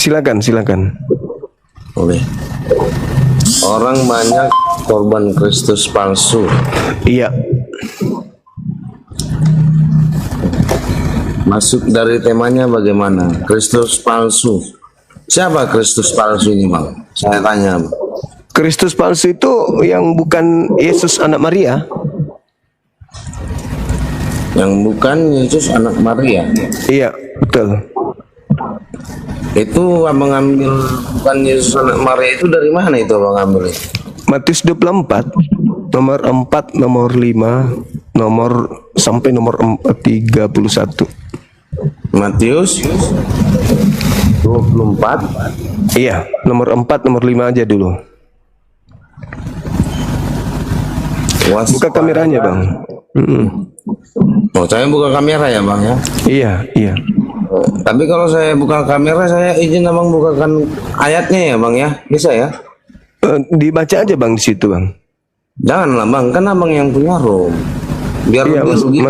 Silakan, silakan. Boleh. Orang banyak korban Kristus palsu. Iya. Masuk dari temanya bagaimana? Kristus palsu. Siapa Kristus palsu ini, Bang? Saya tanya, Bang. Kristus palsu itu yang bukan Yesus anak Maria. Yang bukan Yesus anak Maria. Iya, betul. Itu abang ambil bukan Yesus anak Maria itu dari mana itu abang ambil? Matius 24 nomor 4, nomor 5, nomor sampai nomor 31. Matius 24. Iya, nomor 4, nomor 5 aja dulu. Buka kameranya, Bang. Oh, saya buka kamera ya, Bang ya? Iya, iya. Tapi kalau saya buka kamera, saya izin abang bukakan ayatnya ya, Bang ya? Bisa ya? Dibaca aja, Bang, di situ, Bang. Janganlah, Bang, kan abang yang punya room. Biar Iya, lebih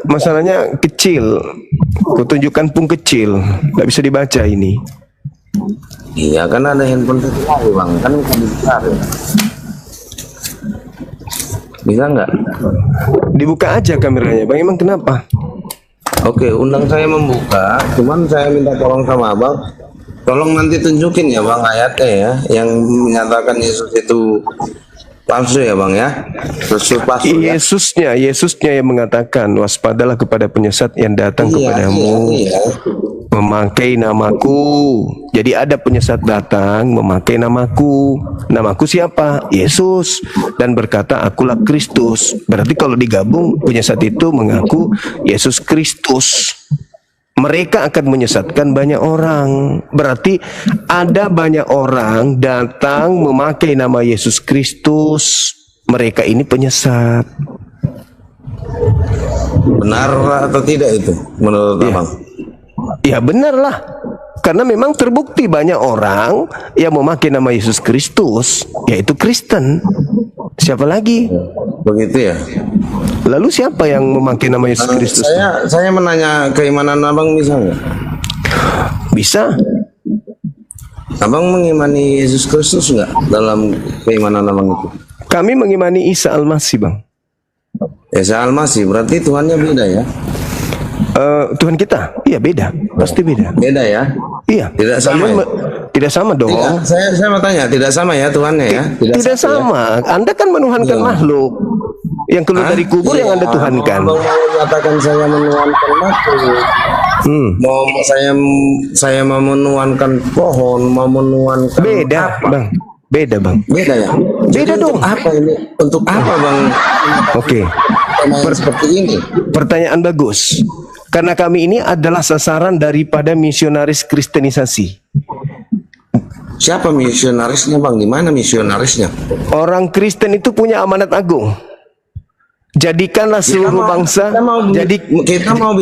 masalahnya kecil. Kutunjukkan pun kecil, nggak bisa dibaca ini. Iya, kan ada handphone satu lagi, Bang. Kan bisa dicari. Bisa nggak? Dibuka aja kameranya, Bang. Emang kenapa? Oke, undang saya membuka. Cuman saya minta tolong sama abang. Tolong nanti tunjukin ya, Bang, ayatnya ya, yang menyatakan Yesus itu palsu ya, Bang ya. Kristus palsu ya. Yesusnya yang mengatakan, waspadalah kepada penyesat yang datang kepadamu, memakai namaku. Jadi ada penyesat datang memakai namaku. Namaku siapa? Yesus. Dan berkata, akulah Kristus. Berarti kalau digabung, penyesat itu mengaku Yesus Kristus. Mereka akan menyesatkan banyak orang. Berarti ada banyak orang datang memakai nama Yesus Kristus. Mereka ini penyesat. Benar atau tidak itu menurut abang? Ya benar lah. Karena memang terbukti banyak orang yang memakai nama Yesus Kristus, yaitu Kristen. Siapa lagi? Begitu ya. Lalu siapa yang memakai nama Yesus Kristus? Saya menanya keimanan abang, bisa nggak? Bisa. Abang mengimani Yesus Kristus nggak dalam keimanan abang itu? Kami mengimani Isa Al-Masih, Bang. Isa Al-Masih berarti Tuhannya beda ya? Tuhan kita, iya beda, pasti beda. Beda ya? Iya. Tidak sama. Tidak sama dong. Tidak, saya mau tanya, tidak sama ya Tuhannya ya? Tidak sama. Ya? Anda kan menuhankan makhluk. Yang keluar dari kubur yang Anda tuhankan. Mau mengatakan saya menuhankan makhluk. Mau saya mau menuhankan pohon, mau menuhankan beda, apa? Bang. Beda, Bang. Beda ya? Beda jadi dong. Untuk apa ini? Untuk apa, Bang? Oke. Seperti ini. Pertanyaan bagus. Karena kami ini adalah sasaran daripada misionaris kristenisasi. Siapa misionarisnya, Bang? Di mana misionarisnya? Orang Kristen itu punya amanat agung. Jadikanlah seluruh bangsa. Kita mau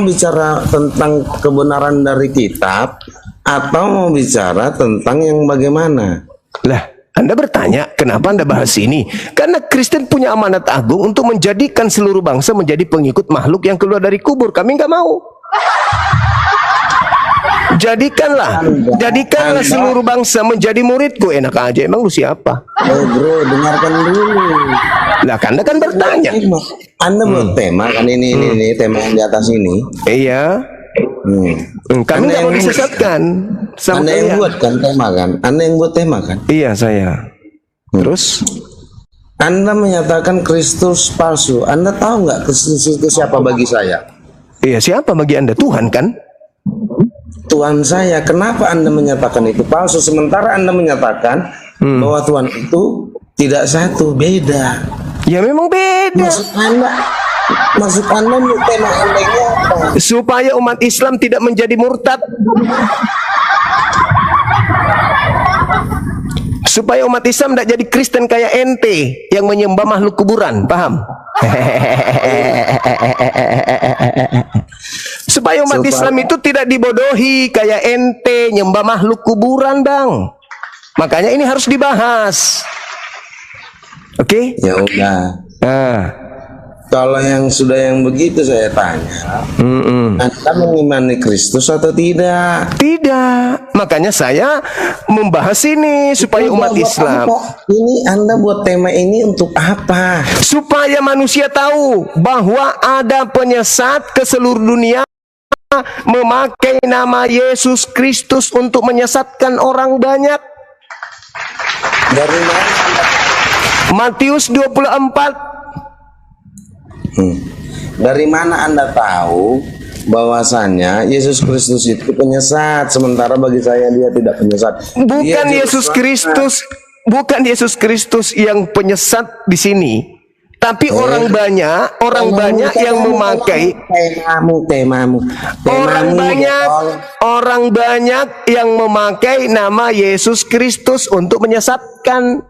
bicara tentang kebenaran dari kitab atau mau bicara tentang yang bagaimana? Lah, Anda bertanya, kenapa Anda bahas ini? Karena Kristen punya amanat agung untuk menjadikan seluruh bangsa menjadi pengikut makhluk yang keluar dari kubur. Kami nggak mau. Jadikanlah seluruh bangsa menjadi muridku. Enak aja, emang lu siapa? Oh bro, dengarkan dulu. Lah, Anda kan bertanya. Anda buat tema kan ini tema yang di atas ini. Iya. Kami nggak mau disesatkan. Anda yang buat kan tema kan? Anda yang buat tema kan? Iya, saya. Terus? Anda menyatakan Kristus palsu. Anda tahu nggak Kristus itu siapa bagi saya? Iya, siapa bagi Anda? Tuhan kan? Tuhan saya. Kenapa Anda menyatakan itu palsu? Sementara Anda menyatakan bahwa Tuhan itu tidak satu, beda. Ya memang beda. Maksud Anda tema Anda apa? Supaya umat Islam tidak menjadi murtad. Supaya umat Islam tidak jadi Kristen kayak ente yang menyembah makhluk kuburan, paham? Supaya umat Islam itu tidak dibodohi kayak ente nyembah makhluk kuburan, Bang. Makanya ini harus dibahas. Oke? Ya udah. Nah, Kalau yang sudah yang begitu saya tanya, Anda mengimani Kristus atau tidak? Tidak. Makanya saya membahas ini supaya Itu umat buat Islam, apa? Ini Anda buat tema ini untuk apa? supaya manusia tahu bahwa ada penyesat ke seluruh dunia memakai nama Yesus Kristus untuk menyesatkan orang banyak. Dari mana Anda? Matius 24. Dari mana Anda tahu bahwasanya Yesus Kristus itu penyesat, sementara bagi saya dia tidak penyesat? Bukan Dia Yesus juru Kristus, bukan Yesus Kristus yang penyesat di sini, tapi orang banyak yang memakai temamu. orang banyak yang memakai nama Yesus Kristus untuk menyesatkan.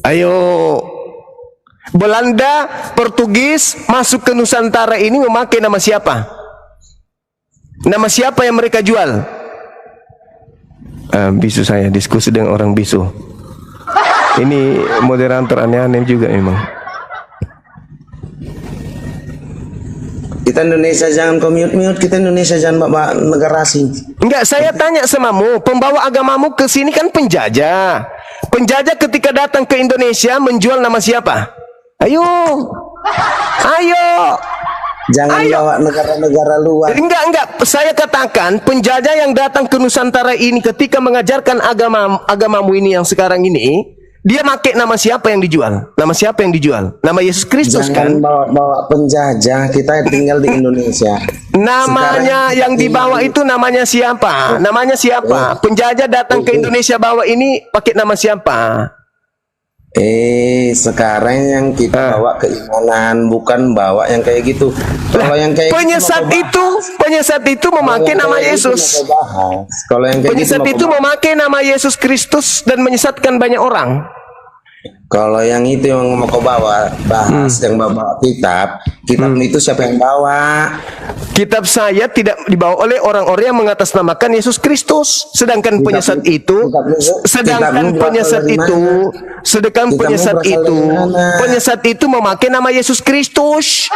Ayo, Belanda, Portugis masuk ke Nusantara ini memakai nama siapa? Nama siapa yang mereka jual? Bisu saya diskusi dengan orang bisu. Ini moderator aneh-aneh juga memang. Kita Indonesia jangan mute, kita Indonesia jangan bawa negara asing. Enggak, saya tanya samamu, pembawa agamamu ke sini kan penjajah. Penjajah ketika datang ke Indonesia menjual nama siapa? Ayo. Jangan bawa negara-negara luar. Enggak. Saya katakan penjajah yang datang ke Nusantara ini ketika mengajarkan agamamu ini yang sekarang ini, dia pakai nama siapa yang dijual? Nama siapa yang dijual? Nama Yesus Kristus kan? Jangan bawa penjajah, kita tinggal di Indonesia. Namanya Sekarang yang dibawa itu namanya siapa? Namanya siapa? Penjajah datang ke Indonesia bawa ini pakai nama siapa? Sekarang yang kita bawa keimanan, bukan bawa yang kayak gitu. Kalau yang kayak penyesat itu memakai nama Yesus. Kalau yang kayak Penyesat itu memakai nama Yesus Kristus dan menyesatkan banyak orang. Kalau yang itu yang mau kau bahas, yang bawa kitab itu siapa yang bawa? Kitab saya tidak dibawa oleh orang-orang yang mengatasnamakan Yesus Kristus. Sedangkan penyesat itu, penyesat itu memakai nama Yesus Kristus.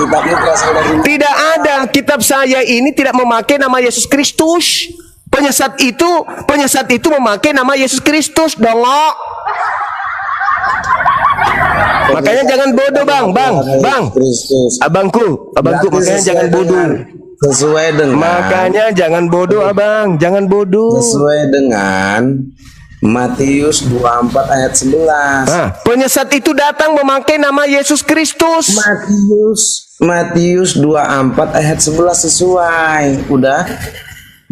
Kitabnya berasal dari mana? Tidak ada, kitab saya ini tidak memakai nama Yesus Kristus. Penyesat itu memakai nama Yesus Kristus, dongok. Makanya jangan bodoh, bang. Abangku, makanya jangan bodoh. Sesuai dengan. Makanya jangan bodoh, abang, jangan bodoh. Sesuai dengan Matius 24 ayat 11. Penyesat itu datang memakai nama Yesus Kristus. Matius 24 ayat 11 sesuai. Udah.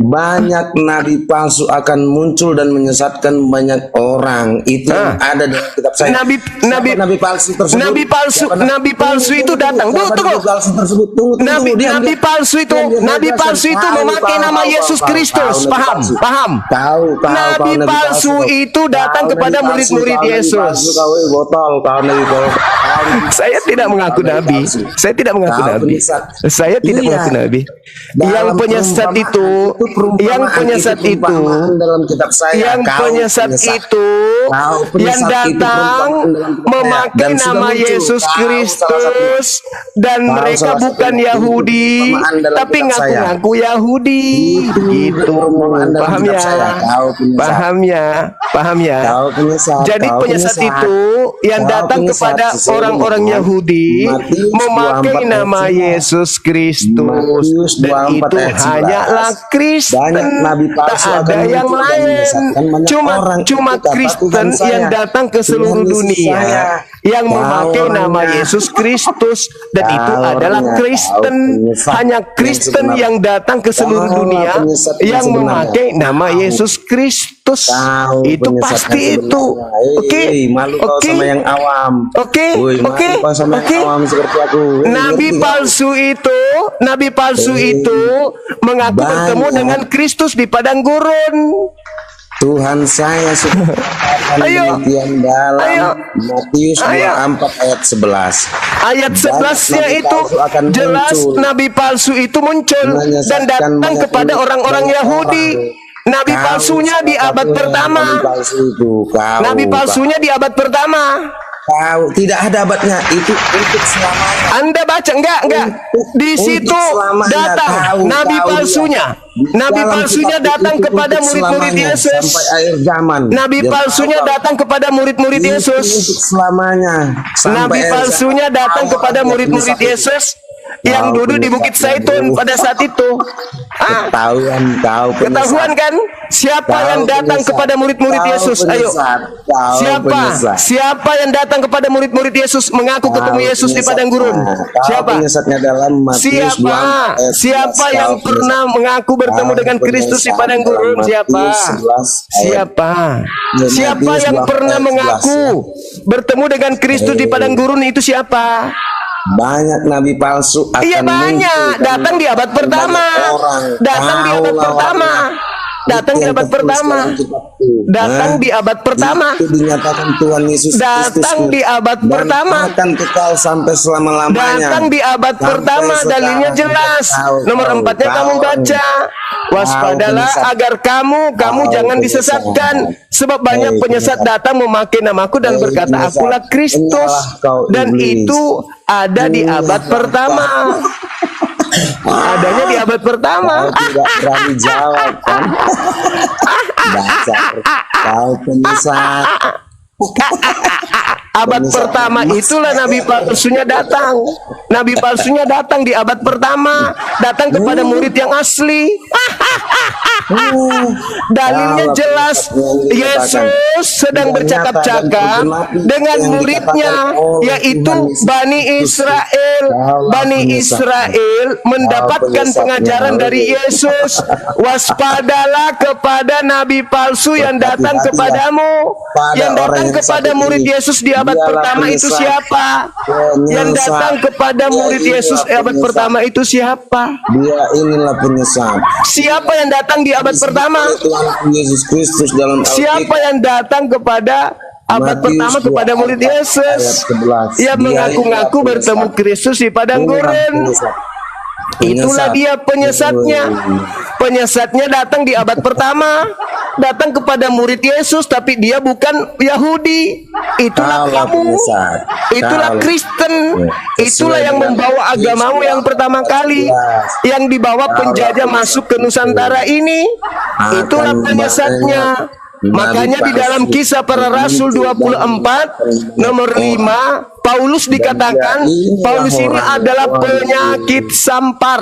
Banyak nabi palsu akan muncul dan menyesatkan banyak orang. Itu yang ada dalam kitab saya. Nabi palsu tersebut. Nabi palsu itu datang. Tunggu. Nabi palsu itu memakai nama Yesus Kristus. Paham? Nabi palsu itu datang kepada murid-murid Yesus. Saya tidak mengaku nabi. Saya tidak mengaku nabi. Yang penyesat itu yang datang memakai nama Yesus Kristus dan mereka bukan Yahudi tapi ngaku-ngaku Yahudi gitu. Paham ya? Jadi penyesat itu yang datang kepada orang-orang Yahudi memakai nama Yesus Kristus dan itu hanyalah Kristus. Tak ada yang lain. Cuma Kristen yang datang ke seluruh dunia yang memakai nama Yesus Kristus dan itu adalah Kristen. Hanya Kristen yang datang ke seluruh dunia yang memakai nama Yesus Kristus. Itu pasti itu. Oke. Nabi palsu itu mengaku bertemu dengan Kristus di padang gurun. Tuhan saya sudah demikian dalam Matius 24 ayat 11. Ayat 11-nya itu jelas nabi palsu itu muncul dan datang kepada orang-orang Yahudi. Nabi Kau palsunya di salah abad satu pertama. nabi palsu itu. Kau, Nabi palsunya di abad pertama. Kau tidak ada abadnya, itu untuk selamanya. Anda baca enggak? Di Untuk situ selamanya. datang nabi Kau palsunya. di Nabi dalam palsunya kitab datang itu kepada untuk murid-murid selamanya, Yesus. sampai akhir zaman. Nabi Jadi, palsunya kau- datang kepada murid-murid itu Yesus. untuk selamanya. Sampai Nabi akhir palsunya zaman. datang Kau kepada yang murid-murid penyesat itu. Yesus yang Kau duduk di Bukit penyesatnya Zaitun dulu. pada saat itu. Ah, Ketahuan kau penyesat. ketahuan kan? Siapa Kau yang datang penyesat. kepada murid-murid Kau Yesus? Ayo. penyesat. Kau Siapa? penyesat. Siapa yang datang kepada murid-murid Yesus mengaku ketemu Kau Yesus di padang gurun? penyesatnya. Kau Siapa? penyesatnya dalam Matius 2 Siapa? ayat 11. Siapa yang Kau pernah penyesat. mengaku bertemu Kau dengan Kristus di penyesat padang dalam gurun? Siapa? Matius 11 ayat Siapa? Matius Siapa yang 12 pernah ayat 11, mengaku bertemu dengan Kristus di padang gurun itu siapa? Banyak nabi palsu akan Iya banyak, muncul. datang di abad pertama. Banyak orang. Datang di Kau abad lawannya. pertama. Datang di Itu yang abad tertulis pertama. dalam kitabku. Datang Hah? di abad pertama. Itu dinyatakan Tuhan Yesus Datang Kristus di abad dan pertama. akan kekal sampai selama-lamanya. Datang di abad Sampai pertama, sekarang. dalilnya jelas. Nomor 4-nya kamu baca. Waspadalah penyesat. agar kamu Kau jangan penyesat. disesatkan. Sebab banyak Hei, penyesat penyesat. datang memakai namaku dan Hei, berkata penyesat. akulah Kristus. Ingatlah kau Dan iblis. itu ada di abad Ingatlah pertama. Adanya di abad pertama. Kau tidak berani jawab kan? Dasar kau penyesat. Abad pertama itulah nabi palsunya datang. Nabi palsunya datang di abad pertama, datang kepada murid yang asli. Dalilnya jelas, Yesus sedang bercakap-cakap dengan muridnya, yaitu Bani Israel. Bani Israel mendapatkan pengajaran dari Yesus. Waspadalah kepada nabi palsu yang datang kepadamu, yang datang kepada murid Yesus di abad pertama itu siapa? Yang datang kepada murid Yesus di abad pertama itu siapa? Dia inilah penyesat. Siapa yang datang di abad pertama? Tuhan Yesus Kristus dalam Siapa yang datang kepada abad Matius pertama kepada 2 murid ayat Yesus? 11. Ia Dia mengaku-ngaku inilah bertemu penyesat. Kristus di padang Inilah gurun. penyesat. Itulah dia penyesatnya. Penyesatnya datang di abad pertama, datang kepada murid Yesus, tapi dia bukan Yahudi. Itulah Kaulah kamu. penyesat. Itulah Kaulah. Kristen. Ya, Itulah yang sesuai dengan membawa Matius agamamu 2 yang pertama kali, yang dibawa penjajah masuk ke Nusantara ini. Itulah penyesatnya. Makanya di dalam Kisah Para Rasul 24 nomor 5, Paulus dikatakan, Paulus ini adalah penyakit sampar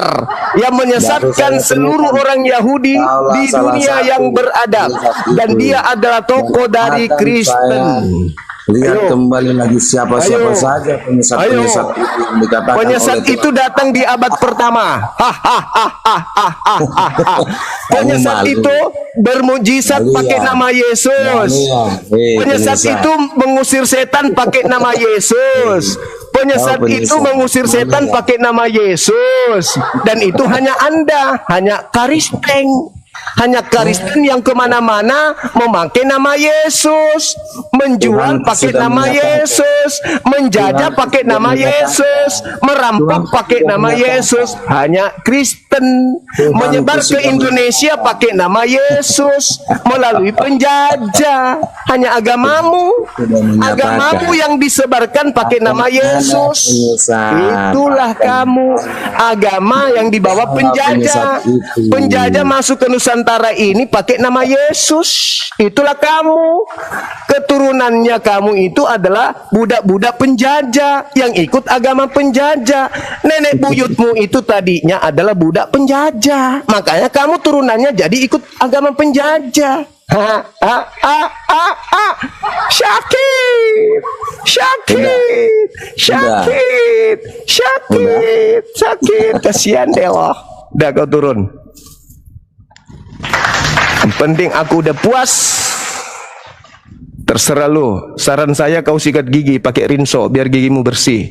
yang menyesatkan seluruh orang Yahudi di dunia yang beradab, dan dia adalah tokoh dari Kristen. Lihat Ayo. kembali lagi siapa-siapa Ayo. saja penyesat-penyesat Ayo. itu yang dikatakan Penyesat oleh itu datang di abad pertama. Penyesat malu. itu bermujizat Malu pakai ya. nama Yesus. Penyesat itu mengusir setan pakai nama Yesus. Penyesat Oh, penyesat. itu mengusir setan Malu ya. pakai nama Yesus. Dan itu hanya Anda, hanya Kristen. Hanya Kristen yang kemana-mana memakai nama Yesus, menjual Tuhan pakai sudah nama menyatakan. Yesus, menjajah Tuhan pakai sudah nama menyatakan. Yesus, merampok Tuhan pakai sudah nama menyatakan. Yesus. Hanya Kristen Tuhan menyebar ke sudah Indonesia pakai nama Yesus melalui penjajah. Hanya agamamu, Sudah menyatakan. agamamu yang disebarkan pakai Akan nama ada Yesus. penyesat. Itulah Akan kamu, agama yang dibawa ada penjajah. penyesat itu. Penjajah masuk ke Nusantara ini pakai nama Yesus. Itulah kamu. Keturunannya kamu itu adalah budak-budak penjajah yang ikut agama penjajah. Nenek buyutmu itu tadinya adalah budak penjajah. Makanya kamu turunannya jadi ikut agama penjajah. Sakit, sakit, sakit, sakit, sakit. Kasihan Dewa. Udah kau turun. Yang penting aku udah puas. Terserah lu. Saran saya kau sikat gigi pakai rinso biar gigimu bersih.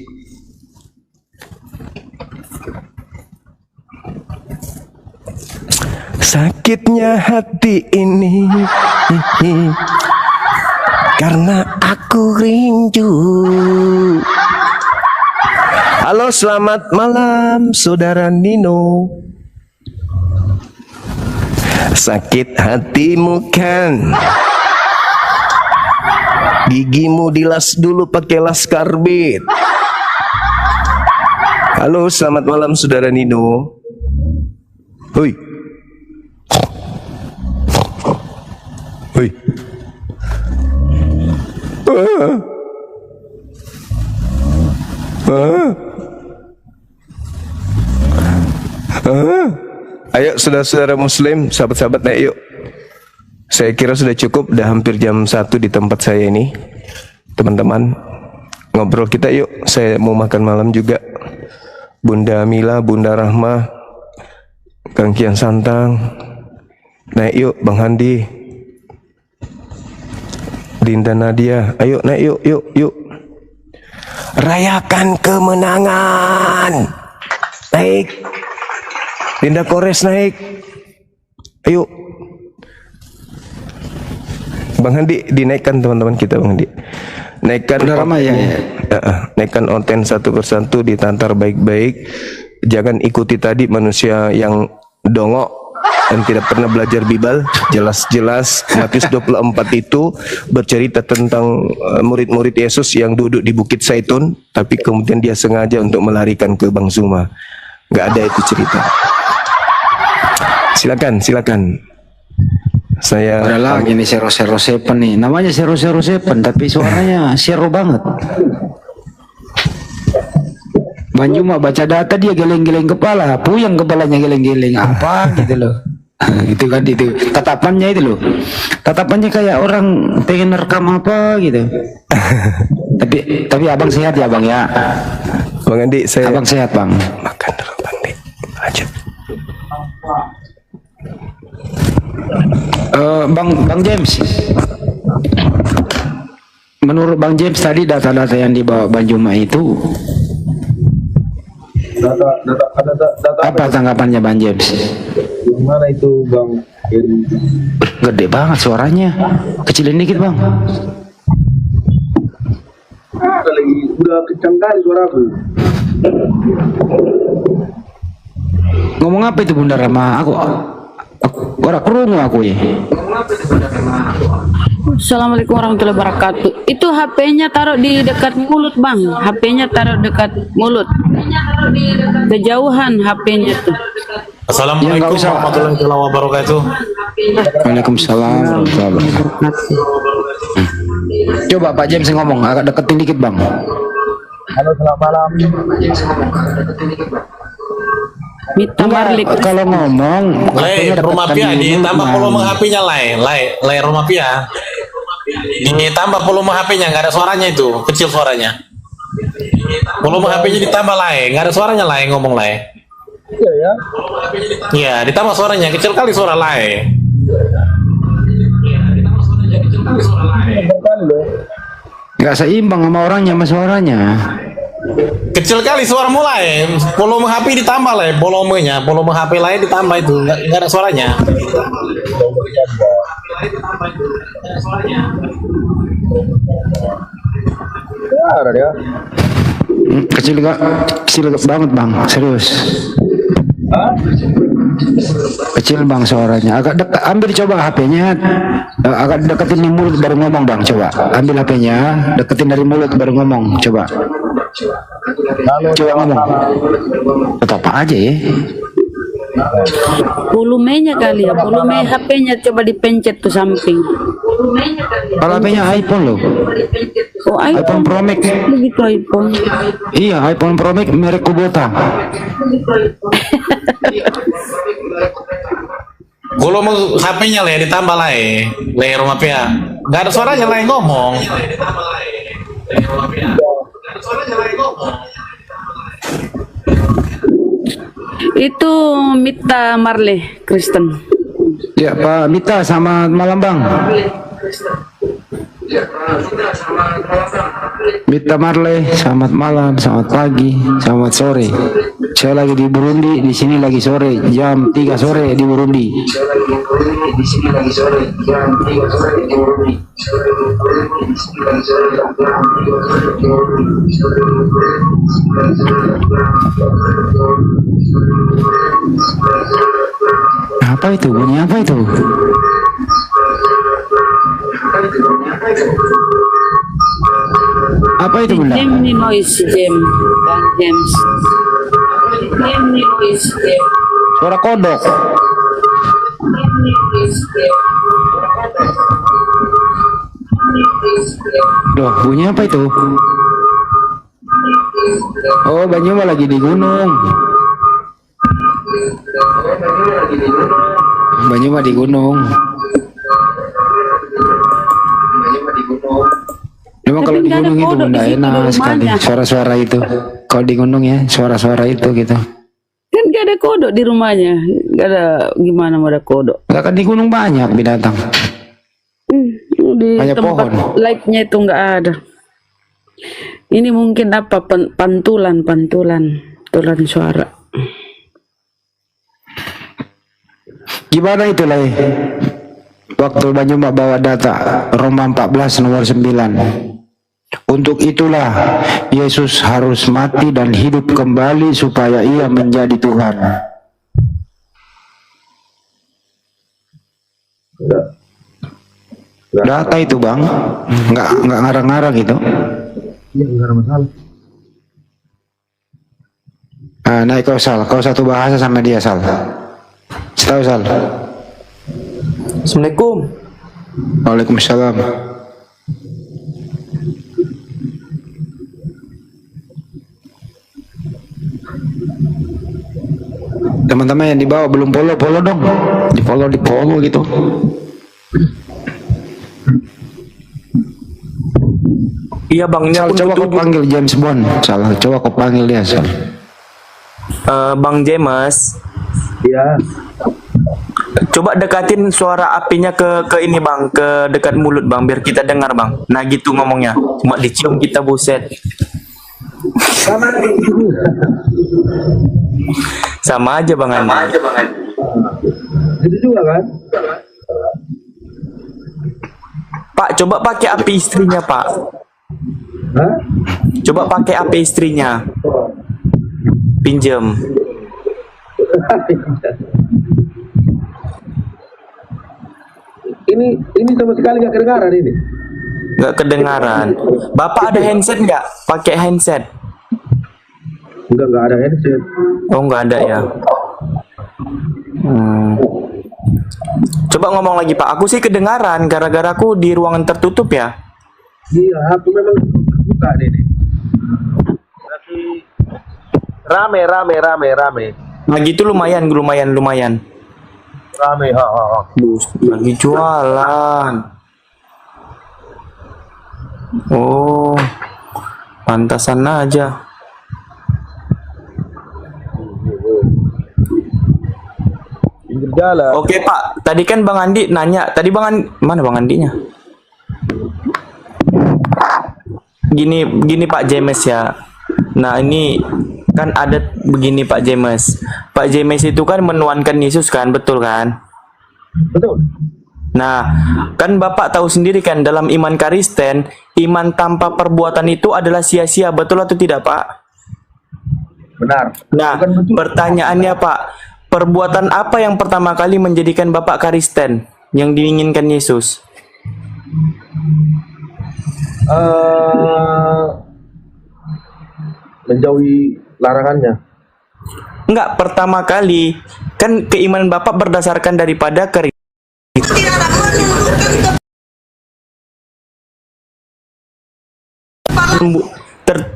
Sakitnya hati ini karena aku rindu. Halo, selamat malam saudara Nino. Sakit hatimu kan? Gigimu dilas dulu pakai las karbit. Halo, selamat malam saudara Nino. Hoi. Hoi. Ayo saudara-saudara muslim, sahabat-sahabat, naik yuk. Saya kira sudah cukup, udah hampir jam 1 di tempat saya ini. Teman-teman, ngobrol kita yuk. Saya mau makan malam juga. Bunda Mila, Bunda Rahma, Kang Kian Santang. Naik yuk, Bang Handi, Dinda Nadia. Ayo naik yuk. Rayakan kemenangan. Naik. Dinda Kores naik. Ayo. Bang Handi dinaikkan teman-teman kita, Bang Handi. Naikkan naikkan onten satu persatu, ditantar baik-baik. Jangan ikuti tadi manusia yang dongok dan tidak pernah belajar Bible. Jelas-jelas Matius 24 itu bercerita tentang murid-murid Yesus yang duduk di Bukit Zaitun, tapi kemudian dia sengaja untuk melarikan ke Bang Zuma. Nggak ada itu cerita. Silakan. Saya ada lagi nih Zero Seven nih. Namanya Zero Seven tapi suaranya zero banget. Bang Juma baca data dia geleng-geleng kepala, puyeng kepalanya geleng-geleng apa gitu loh. Itu kan itu tatapannya itu loh. Tatapannya kayak orang pengen rekam apa gitu. tapi abang sehat ya bang ya. Bang Andi, abang sehat bang. Makan dulu Bang Andi. Lanjut. Bang James, menurut Bang James tadi data-data yang dibawa Bang Juma itu data apa tanggapannya Bang James? Gimana itu Bang? Gede banget suaranya, kecilin dikit Bang. Udah kencang kali suara aku. Ngomong apa itu Bunda Rama? Aku orang kerungu aku ya. Assalamualaikum warahmatullahi wabarakatuh. Itu HP-nya taruh di dekat mulut bang. HP-nya taruh dekat mulut. Kejauhan HP-nya tuh. Assalamualaikum warahmatullahi wabarakatuh. Waalaikumsalam warahmatullahi wabarakatuh. Coba Pak James ngomong agak deketin dikit bang. Halo selamat malam. Mita Marlik. Kalau ngomong rumah pia ditambah volume HP-nya lay rumah pia. Ditambah volume HP-nya, nggak ada suaranya itu, kecil suaranya. Volume HP-nya ditambah nggak ada suaranya ngomong Iya ya. Iya, ditambah suaranya, kecil kali suara nggak seimbang sama orangnya sama suaranya. Kecil kali suara mulai, volume HP ditambah volume HP lain ditambah itu, nggak ada suaranya. Ada dia. Kecil banget bang, serius. Kecil bang suaranya, agak dekat. Ambil coba HP-nya, agak deketin di mulut baru ngomong bang. Coba ambil HP-nya, deketin dari mulut baru ngomong. Coba ngomong. Tetap apa aja ya? Volumenya kali ya, volume HP-nya coba dipencet tuh samping. Kalau HP-nya iPhone loh. Oh, iPhone Pro Max. Begitu iPhone. Iya, iPhone Pro Max merek Kubota. Volume HP-nya ditambah rumah pia. Nggak ada suaranya ngomong. Itu Mita Marley Kristen. Ya Pak Mita, selamat malam Bang. Mita Marley, selamat malam, selamat pagi, selamat sore. Saya lagi di Burundi, di sini lagi sore, jam 3 sore di Burundi. Apa Apa itu? Bunyi apa itu? Apa itu bunda? Jam ni noise jam, Bang James. Jam ni noise jam. Suara kodok. Jam ni noise jam. Loh, bunyi apa itu? Oh, Banyu mah lagi di gunung. Banyu mah di gunung. Memang kalau di nggak ada gunung itu kodok di bunda situ, enak di sekali rumahnya. suara-suara itu. Kalau di gunung ya suara-suara itu gitu. Kan gak ada kodok di rumahnya. Gak ada, gimana mau ada kodok. Nggak kan di gunung banyak binatang. Di Banyak tempat pohon. like-nya itu nggak ada. Ini mungkin apa pantulan suara. Gimana itu lah? Waktu Banyu Mak bawa data Roma 14 nomor 9. Untuk itulah Yesus harus mati dan hidup kembali supaya ia menjadi Tuhan. Data itu bang, nggak ngarang-ngarang gitu. Iya, enggak ada masalah. Nah, naik kau satu bahasa sama dia Sal. Setahu Sal. Assalamualaikum. Waalaikumsalam. Teman-teman yang di bawah belum follow dong. Di follow gitu. Iya bang, ini Sal, aku coba kau tunggu. panggil James Bond. Sal, coba kau panggil dia Sal. Bang James, Iya. coba dekatin suara apinya ke ini bang, ke dekat mulut bang, biar kita dengar bang. Nah gitu ngomongnya, cuma dicium kita buset. Sama aja bang Andi. Itu juga kan? Pak, coba pakai api istrinya pak. Hah? Coba pakai api istrinya. Pinjem. Ini sama sekali nggak kedengaran ini. Nggak kedengaran. Bapak ada handset nggak? Pakai handset. Nggak ada headset. Oh nggak ada ya. Coba ngomong lagi Pak. Aku sih kedengaran gara-gara aku di ruangan tertutup ya. Iya, aku memang buka ini. Lagi rame. Nah gitu lumayan. Rame, ha. Lagi jualan. Oh, pantasan aja. Pinggir jalan. Oke Pak, tadi kan Bang Andi nanya. Tadi mana Bang Andinya? Gini Pak James ya. Nah ini kan ada begini Pak James. Pak James itu kan menuankan Yesus kan, betul kan? Betul. Nah, kan Bapak tahu sendiri kan dalam iman Kristen, iman tanpa perbuatan itu adalah sia-sia, betul atau tidak Pak? Benar. Nah, Bukan betul. pertanyaannya Pak, perbuatan apa yang pertama kali menjadikan Bapak Kristen yang diinginkan Yesus? Menjauhi larangannya. Enggak, pertama kali kan keimanan Bapak berdasarkan daripada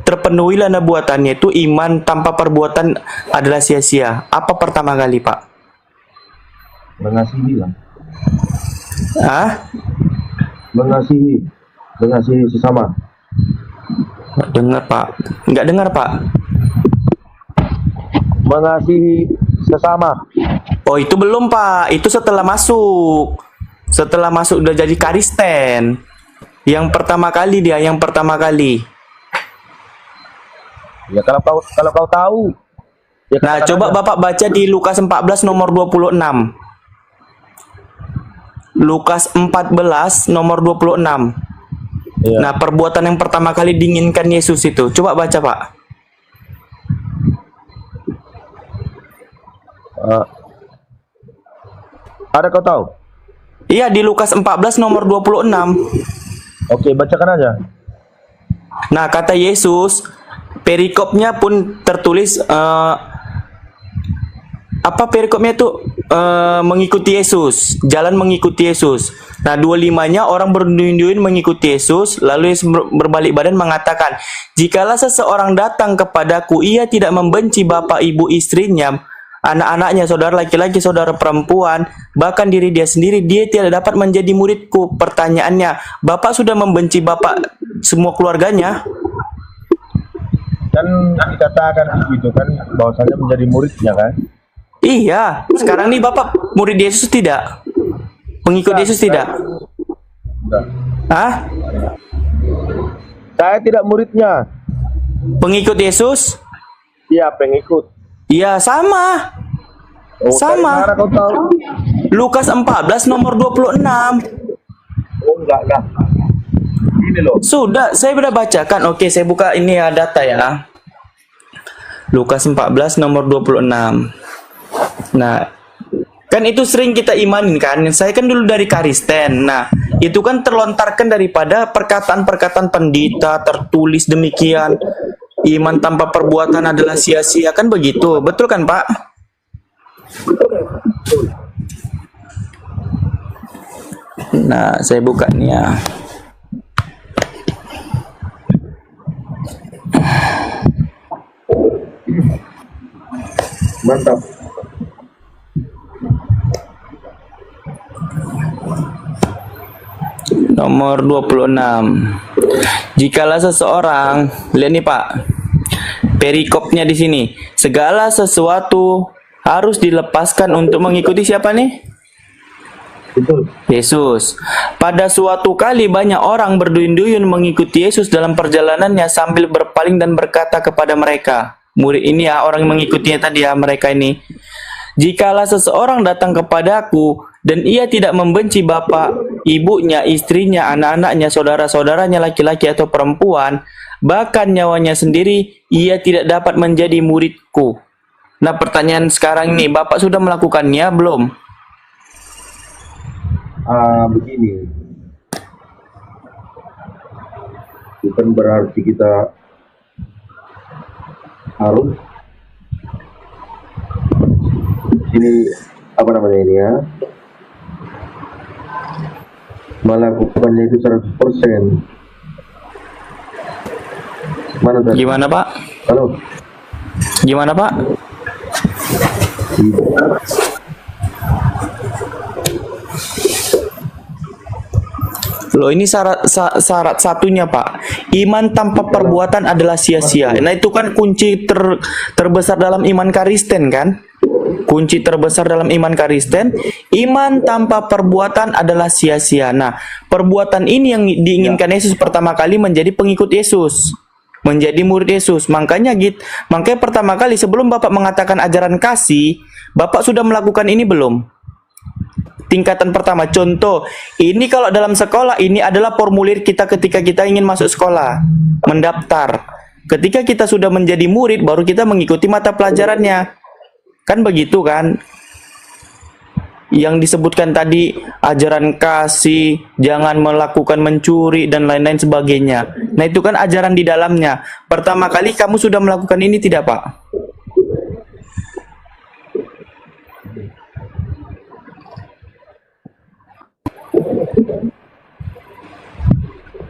terpenuhilah nubuatannya itu iman tanpa perbuatan adalah sia-sia. Apa pertama kali Pak? Mengasihi lah. Ah? Mengasihi sesama. Nggak dengar Pak. Nggak dengar Pak. Mengasihi sesama. Oh itu belum Pak. Itu setelah masuk. Setelah masuk udah jadi Kristen. Yang pertama kali dia, yang pertama kali. Ya kalau kau tahu. Ya, Nah, katakan coba aja. Bapak baca di Lukas 14 nomor 26. Lukas 14 nomor 26. Iya. Nah, perbuatan yang pertama kali diinginkan Yesus itu. Coba baca, Pak. Ada kau tahu? Iya, di Lukas 14 nomor 26. Oke, bacakan aja. Nah, kata Yesus, perikopnya pun tertulis apa perikopnya itu mengikuti Yesus, jalan mengikuti Yesus. Nah, 25-nya orang berduyun-duyun mengikuti Yesus, lalu Yesus berbalik badan mengatakan, "Jikalau seseorang datang kepadaku, ia tidak membenci bapak, ibu, istrinya, anak-anaknya, saudara laki-laki, saudara perempuan, bahkan diri dia sendiri, dia tidak dapat menjadi muridku." Pertanyaannya, Bapak sudah membenci Bapak semua keluarganya? Kan dikatakan begitu kan, bahwasanya menjadi muridnya kan. Iya, sekarang nih Bapak murid Yesus tidak? Pengikut Yesus tidak? Enggak. Hah? Saya tidak muridnya. Pengikut Yesus? Iya, pengikut. Iya, sama. Oh, Sama. dari mana kau tahu? Lukas 14 nomor 26. Oh, enggak. Ini loh. Sudah, saya sudah bacakan. Oke, saya buka ini ya data ya. Lukas 14 nomor 26. Nah, kan itu sering kita imanin kan. Saya kan dulu dari Karisten. Nah, itu kan terlontarkan daripada perkataan-perkataan pendeta tertulis demikian. Iman tanpa perbuatan adalah sia-sia, kan begitu. Betul kan, Pak? Nah, saya buka nih ya. Mantap. Nomor 26. Jikalau seseorang, lihat nih Pak, perikopnya di sini. Segala sesuatu harus dilepaskan untuk mengikuti siapa nih? Betul. Yesus. Pada suatu kali banyak orang berduyun-duyun mengikuti Yesus dalam perjalanannya sambil berpaling dan berkata kepada mereka, murid ini ya, orang yang mengikutinya tadi ya, mereka ini. Jikalau seseorang datang kepadaku dan ia tidak membenci bapak, ibunya, istrinya, anak-anaknya, saudara-saudaranya laki-laki atau perempuan, bahkan nyawanya sendiri, ia tidak dapat menjadi muridku. Nah, pertanyaan sekarang ini, Bapak sudah melakukannya belum? Begini. Bukan berarti kita harus ini apa namanya ini ya, melakukannya itu 100%. Mana tadi? Gimana Pak? Halo. Gimana Pak? Loh, ini syarat satunya Pak. Iman tanpa perbuatan adalah sia-sia. Nah, itu kan kunci terbesar dalam iman Kristen kan? Kunci terbesar dalam iman Kristen, iman tanpa perbuatan adalah sia-sia. Nah, perbuatan ini yang diinginkan Yesus pertama kali menjadi pengikut Yesus, menjadi murid Yesus. Makanya pertama kali sebelum Bapak mengatakan ajaran kasih, Bapak sudah melakukan ini belum? Tingkatan pertama, contoh, ini kalau dalam sekolah ini adalah formulir kita ketika kita ingin masuk sekolah, mendaftar. Ketika kita sudah menjadi murid, baru kita mengikuti mata pelajarannya. Kan begitu kan? Yang disebutkan tadi, ajaran kasih, jangan melakukan mencuri, dan lain-lain sebagainya. Nah, itu kan ajaran di dalamnya. Pertama kali kamu sudah melakukan ini tidak, Pak?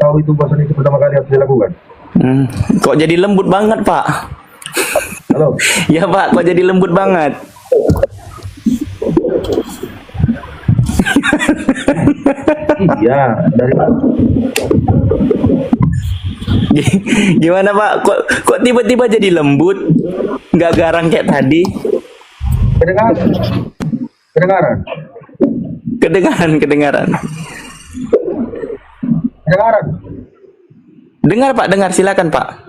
Tahu itu bahasa itu pertama kali harus dilakukan. Kok jadi lembut banget, Pak? Halo. Ya, Pak, kok jadi lembut banget? Iya, dari Gimana, Pak? Kok tiba-tiba jadi lembut? Nggak garang kayak tadi? kedengaran. Kedengaran. Kedengaran. Dengar, Pak, dengar. Silakan, Pak.